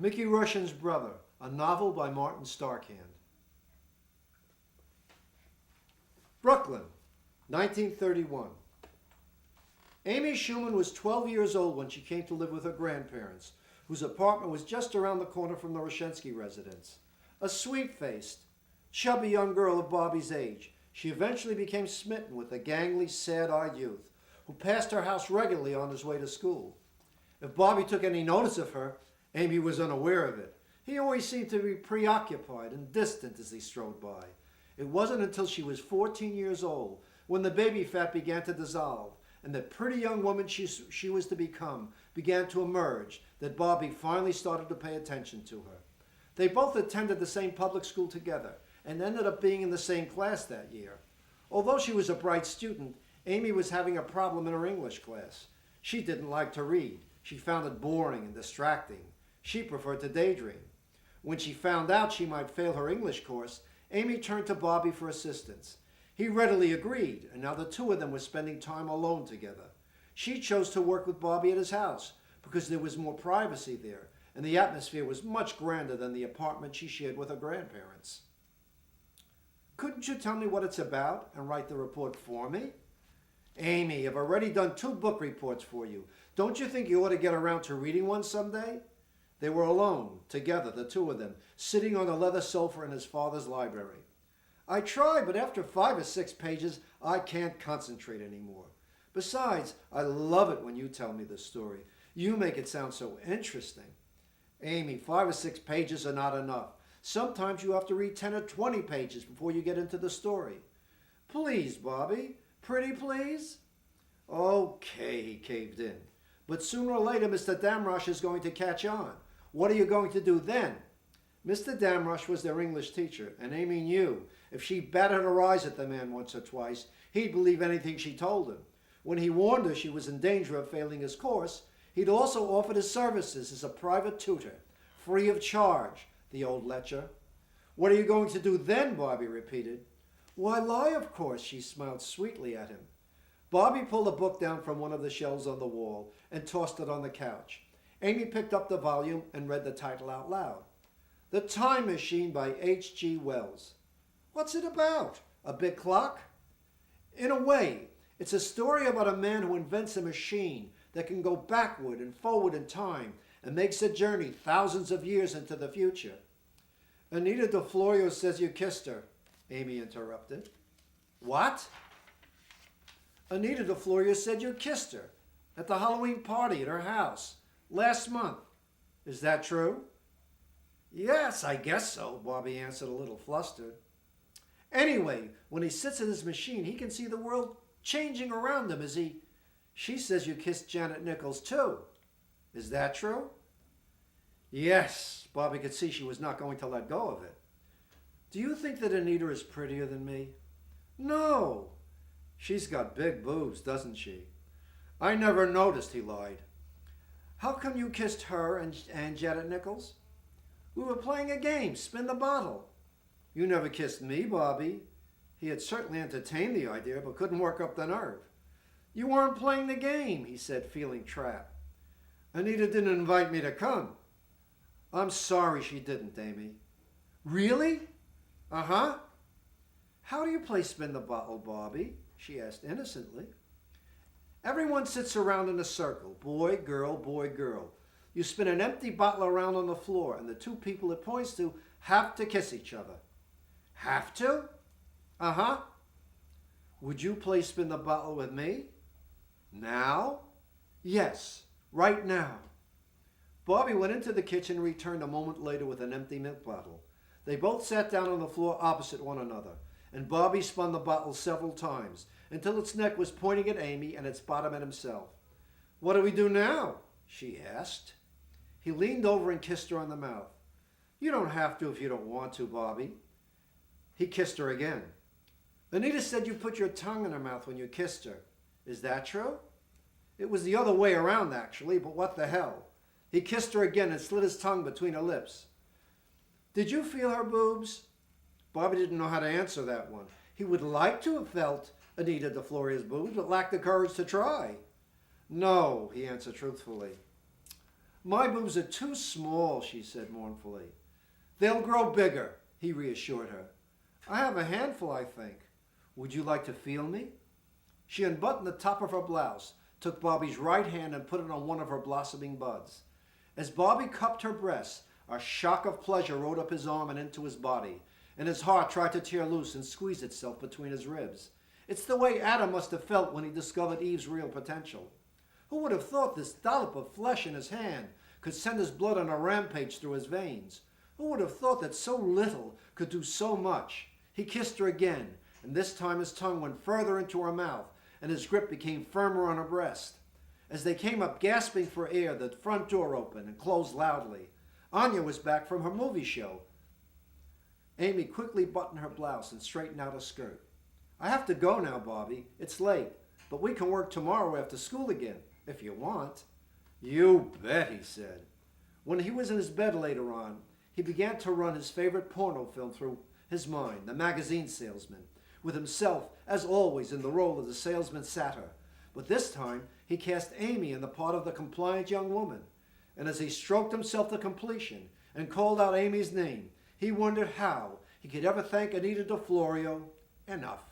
Mickey Russian's Brother, a novel by Martin Starkhand. Brooklyn, 1931. Amy Schumann was 12 years old when she came to live with her grandparents, whose apartment was just around the corner from the Roshensky residence. A sweet-faced, chubby young girl of Bobby's age, she eventually became smitten with the gangly, sad-eyed youth who passed her house regularly on his way to school. If Bobby took any notice of her, Amy was unaware of it. He always seemed to be preoccupied and distant as he strode by. It wasn't until she was 14 years old, when the baby fat began to dissolve, and the pretty young woman she was to become began to emerge, that Bobby finally started to pay attention to her. They both attended the same public school together, and ended up being in the same class that year. Although she was a bright student, Amy was having a problem in her English class. She didn't like to read. She found it boring and distracting. She preferred to daydream. When she found out she might fail her English course, Amy turned to Bobby for assistance. He readily agreed, and now the two of them were spending time alone together. She chose to work with Bobby at his house because there was more privacy there, and the atmosphere was much grander than the apartment she shared with her grandparents. Couldn't you tell me what it's about and write the report for me? Amy, I've already done 2 book reports for you. Don't you think you ought to get around to reading one someday? They were alone, together, the two of them, sitting on a leather sofa in his father's library. I try, but after 5 or 6 pages, I can't concentrate anymore. Besides, I love it when you tell me the story. You make it sound so interesting. Amy, 5 or 6 pages are not enough. Sometimes you have to read 10 or 20 pages before you get into the story. Please, Bobby. Pretty please? Okay, he caved in. But sooner or later, Mr. Damrosch is going to catch on. What are you going to do then? Mr. Damrosch was their English teacher, and Amy knew if she batted her eyes at the man once or twice, he'd believe anything she told him. When he warned her she was in danger of failing his course, he'd also offered his services as a private tutor, free of charge, the old lecher. What are you going to do then? Bobby repeated. Why, lie, of course, she smiled sweetly at him. Bobby pulled a book down from one of the shelves on the wall and tossed it on the couch. Amy picked up the volume and read the title out loud. The Time Machine by H.G. Wells. What's it about? A big clock? In a way, it's a story about a man who invents a machine that can go backward and forward in time and makes a journey thousands of years into the future. Anita DeFlorio says you kissed her, Amy interrupted. What? Anita DeFlorio said you kissed her at the Halloween party at her house last month. Is that true? Yes, I guess so, Bobby answered, a little flustered. Anyway, when he sits at his machine, he can see the world changing around him as he... She says you kissed Janet Nichols too. Is that true? Yes, Bobby could see she was not going to let go of it. Do you think that Anita is prettier than me? No. She's got big boobs, doesn't she? I never noticed, he lied. How come you kissed her and Janet Nichols? We were playing a game, spin the bottle. You never kissed me, Bobby. He had certainly entertained the idea, but couldn't work up the nerve. You weren't playing the game, he said, feeling trapped. Anita didn't invite me to come. I'm sorry she didn't, Amy. Really? Uh-huh. How do you play spin the bottle, Bobby? She asked innocently. Everyone sits around in a circle, boy, girl, boy, girl. You spin an empty bottle around on the floor, and the 2 people it points to have to kiss each other. Have to? Uh-huh. Would you play spin the bottle with me? Now? Yes, right now. Bobby went into the kitchen and returned a moment later with an empty milk bottle. They both sat down on the floor opposite one another, and Bobby spun the bottle several times until its neck was pointing at Amy and its bottom at himself. What do we do now? She asked. He leaned over and kissed her on the mouth. You don't have to if you don't want to, Bobby. He kissed her again. Anita said you put your tongue in her mouth when you kissed her. Is that true? It was the other way around, actually, but what the hell? He kissed her again and slid his tongue between her lips. Did you feel her boobs? Bobby didn't know how to answer that one. He would like to have felt Anita DeFloria's boobs, but lacked the courage to try. No, he answered truthfully. My boobs are too small, she said mournfully. They'll grow bigger, he reassured her. I have a handful, I think. Would you like to feel me? She unbuttoned the top of her blouse, took Bobby's right hand and put it on one of her blossoming buds. As Bobby cupped her breasts, a shock of pleasure rode up his arm and into his body, and his heart tried to tear loose and squeeze itself between his ribs. It's the way Adam must have felt when he discovered Eve's real potential. Who would have thought this dollop of flesh in his hand could send his blood on a rampage through his veins? Who would have thought that so little could do so much? He kissed her again, and this time his tongue went further into her mouth, and his grip became firmer on her breast. As they came up gasping for air, the front door opened and closed loudly. Anya was back from her movie show. Amy quickly buttoned her blouse and straightened out her skirt. I have to go now, Bobby. It's late, but we can work tomorrow after school again, if you want. You bet, he said. When he was in his bed later on, he began to run his favorite porno film through his mind, The Magazine Salesman, with himself, as always, in the role of the salesman satyr. But this time, he cast Amy in the part of the compliant young woman. And as he stroked himself to completion and called out Amy's name, he wondered how he could ever thank Anita DeFlorio enough.